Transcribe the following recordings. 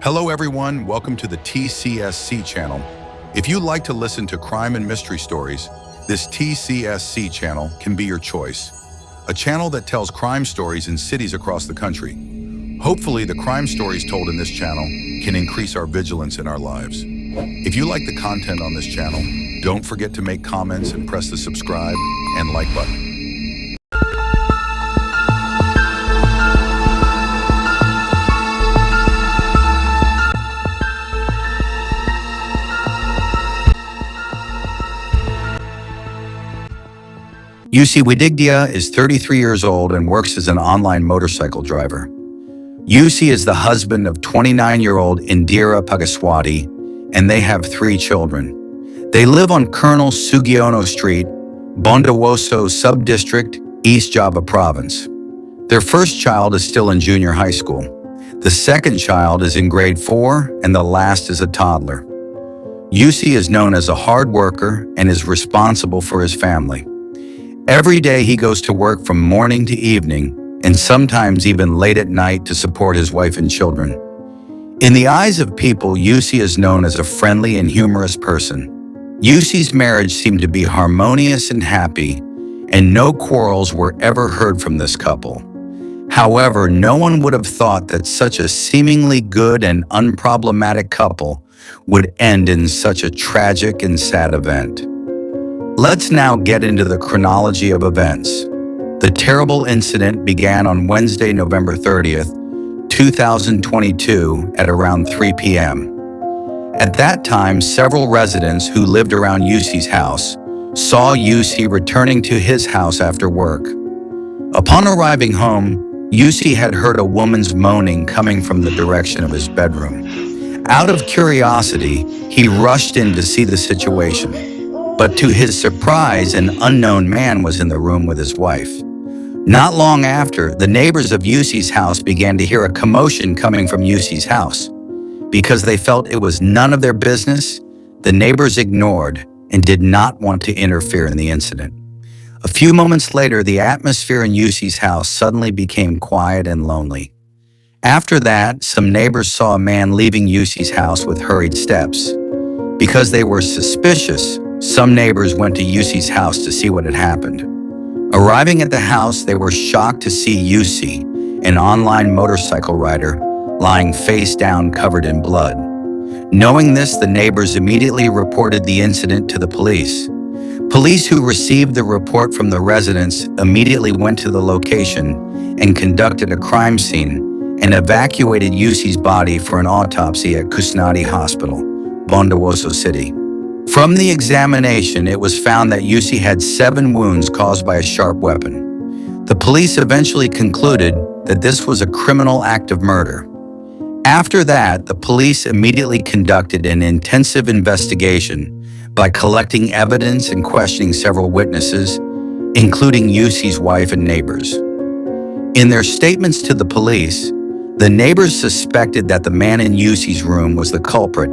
Hello everyone, welcome to the TCSC channel. If you like to listen to crime and mystery stories, this TCSC channel can be your choice. A channel that tells crime stories in cities across the country. Hopefully the crime stories told in this channel can increase our vigilance in our lives. If you like the content on this channel, don't forget to make comments and press the subscribe and like button. UC Widigdia is 33 years old and works as an online motorcycle driver. UC is the husband of 29-year-old Indira Pagaswati, and they have 3 children. They live on Colonel Sugiono Street, Bondowoso Subdistrict, East Java Province. Their first child is still in junior high school. The second child is in grade 4, and the last is a toddler. UC is known as a hard worker and is responsible for his family. Every day he goes to work from morning to evening, and sometimes even late at night to support his wife and children. In the eyes of people, UC is known as a friendly and humorous person. UC's marriage seemed to be harmonious and happy, and no quarrels were ever heard from this couple. However, no one would have thought that such a seemingly good and unproblematic couple would end in such a tragic and sad event. Let's now get into the chronology of events. The terrible incident began on Wednesday, November 30th, 2022 at around 3 p.m. At that time, several residents who lived around UC's house saw UC returning to his house after work. Upon arriving home, UC had heard a woman's moaning coming from the direction of his bedroom. Out of curiosity, he rushed in to see the situation. But to his surprise, an unknown man was in the room with his wife. Not long after, the neighbors of UC's house began to hear a commotion coming from UC's house. Because they felt it was none of their business, the neighbors ignored and did not want to interfere in the incident. A few moments later, the atmosphere in UC's house suddenly became quiet and lonely. After that, some neighbors saw a man leaving UC's house with hurried steps. Because they were suspicious, some neighbors went to UC's house to see what had happened. Arriving at the house, they were shocked to see UC, an online motorcycle rider, lying face down covered in blood. Knowing this, the neighbors immediately reported the incident to the police. Police who received the report from the residents immediately went to the location and conducted a crime scene and evacuated UC's body for an autopsy at Kusnadi Hospital, Bondowoso City. From the examination, it was found that UC had 7 wounds caused by a sharp weapon. The police eventually concluded that this was a criminal act of murder. After that, the police immediately conducted an intensive investigation by collecting evidence and questioning several witnesses, including UC's wife and neighbors. In their statements to the police, the neighbors suspected that the man in UC's room was the culprit,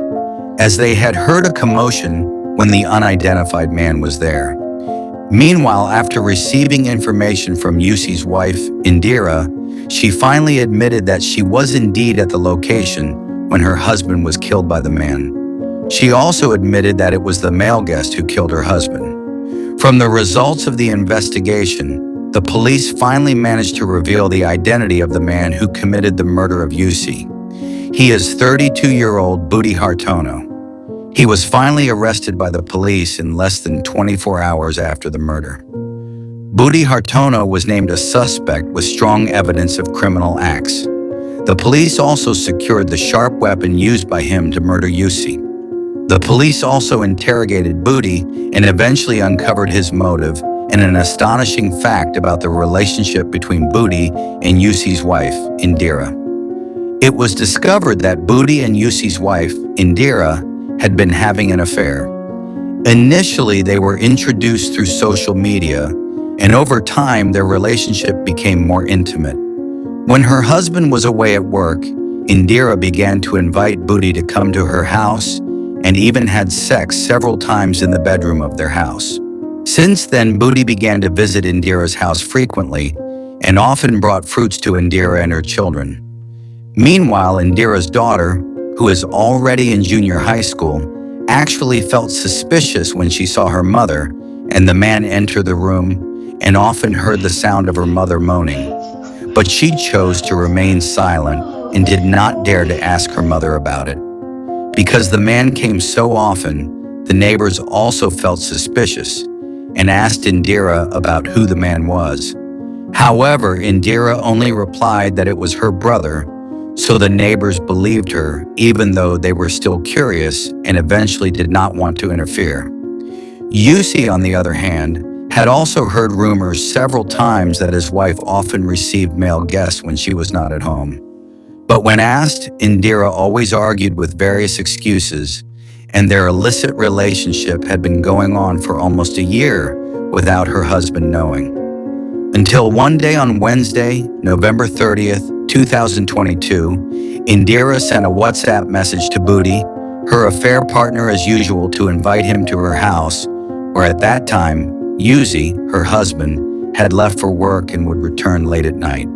as they had heard a commotion when the unidentified man was there. Meanwhile, after receiving information from UC's wife, Indira, she finally admitted that she was indeed at the location when her husband was killed by the man. She also admitted that it was the male guest who killed her husband. From the results of the investigation, the police finally managed to reveal the identity of the man who committed the murder of UC. He is 32-year-old Budi Hartono. He was finally arrested by the police in less than 24 hours after the murder. Budi Hartono was named a suspect with strong evidence of criminal acts. The police also secured the sharp weapon used by him to murder UC. The police also interrogated Budi and eventually uncovered his motive and an astonishing fact about the relationship between Budi and UC's wife, Indira. It was discovered that Budi and UC's wife, Indira, had been having an affair. Initially, they were introduced through social media, and over time, their relationship became more intimate. When her husband was away at work, Indira began to invite Budi to come to her house and even had sex several times in the bedroom of their house. Since then, Budi began to visit Indira's house frequently and often brought fruits to Indira and her children. Meanwhile, Indira's daughter, who is already in junior high school, actually felt suspicious when she saw her mother and the man enter the room and often heard the sound of her mother moaning. But she chose to remain silent and did not dare to ask her mother about it. Because the man came so often, the neighbors also felt suspicious and asked Indira about who the man was. However, Indira only replied that it was her brother, so the neighbors believed her, even though they were still curious and eventually did not want to interfere. Yussi, on the other hand, had also heard rumors several times that his wife often received male guests when she was not at home. But when asked, Indira always argued with various excuses, and their illicit relationship had been going on for almost a year without her husband knowing. Until one day on Wednesday, November 30th, 2022, Indira sent a WhatsApp message to Budi, her affair partner as usual, to invite him to her house, where at that time, Yussi, her husband, had left for work and would return late at night.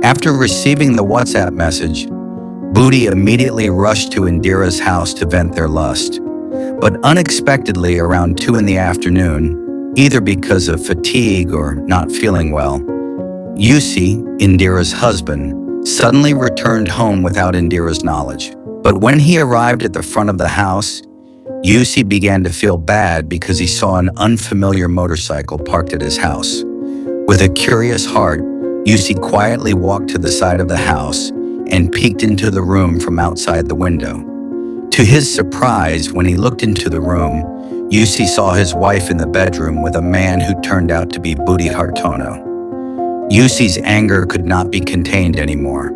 After receiving the WhatsApp message, Budi immediately rushed to Indira's house to vent their lust. But unexpectedly, around 2 in the afternoon, either because of fatigue or not feeling well, Yussi, Indira's husband, suddenly returned home without Indira's knowledge. But when he arrived at the front of the house, Yussi began to feel bad because he saw an unfamiliar motorcycle parked at his house. With a curious heart, Yussi quietly walked to the side of the house and peeked into the room from outside the window. To his surprise, when he looked into the room, Yussi saw his wife in the bedroom with a man who turned out to be Budi Hartono. Yussi's anger could not be contained anymore.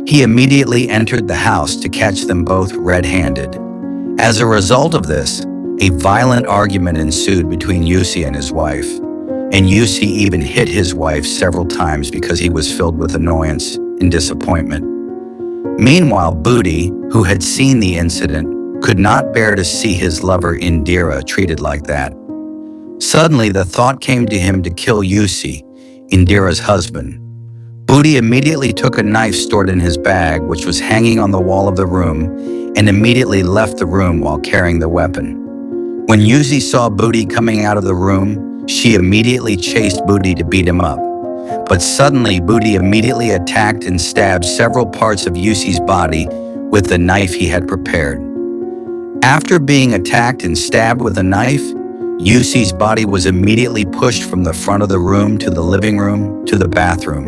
He immediately entered the house to catch them both red-handed. As a result of this, a violent argument ensued between Yussi and his wife, and Yussi even hit his wife several times because he was filled with annoyance and disappointment. Meanwhile, Budi, who had seen the incident, could not bear to see his lover Indira treated like that. Suddenly, the thought came to him to kill Yussi, Indira's husband. Budi immediately took a knife stored in his bag, which was hanging on the wall of the room, and immediately left the room while carrying the weapon. When Yussi saw Budi coming out of the room, she immediately chased Budi to beat him up. But suddenly, Budi immediately attacked and stabbed several parts of Yussi's body with the knife he had prepared. After being attacked and stabbed with a knife, Yussi's body was immediately pushed from the front of the room to the living room to the bathroom,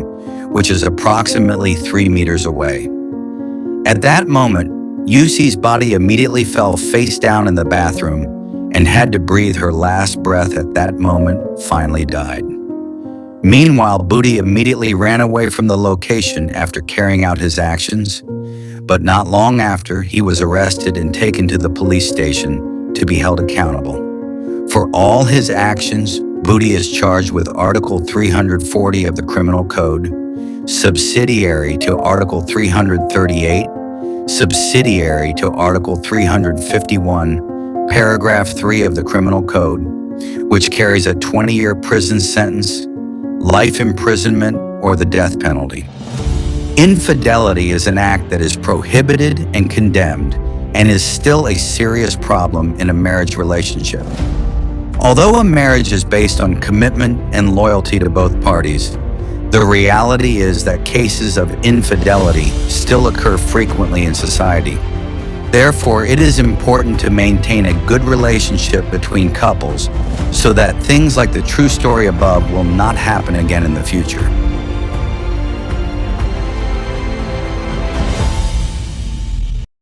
which is approximately 3 meters away. At that moment, Yussi's body immediately fell face down in the bathroom and had to breathe her last breath at that moment, finally died. Meanwhile, Budi immediately ran away from the location after carrying out his actions, but not long after, he was arrested and taken to the police station to be held accountable. For all his actions, Budi is charged with Article 340 of the Criminal Code, subsidiary to Article 338, subsidiary to Article 351, Paragraph 3 of the Criminal Code, which carries a 20-year prison sentence, life imprisonment, or the death penalty. Infidelity is an act that is prohibited and condemned and is still a serious problem in a marriage relationship. Although a marriage is based on commitment and loyalty to both parties, the reality is that cases of infidelity still occur frequently in society. Therefore, it is important to maintain a good relationship between couples so that things like the true story above will not happen again in the future.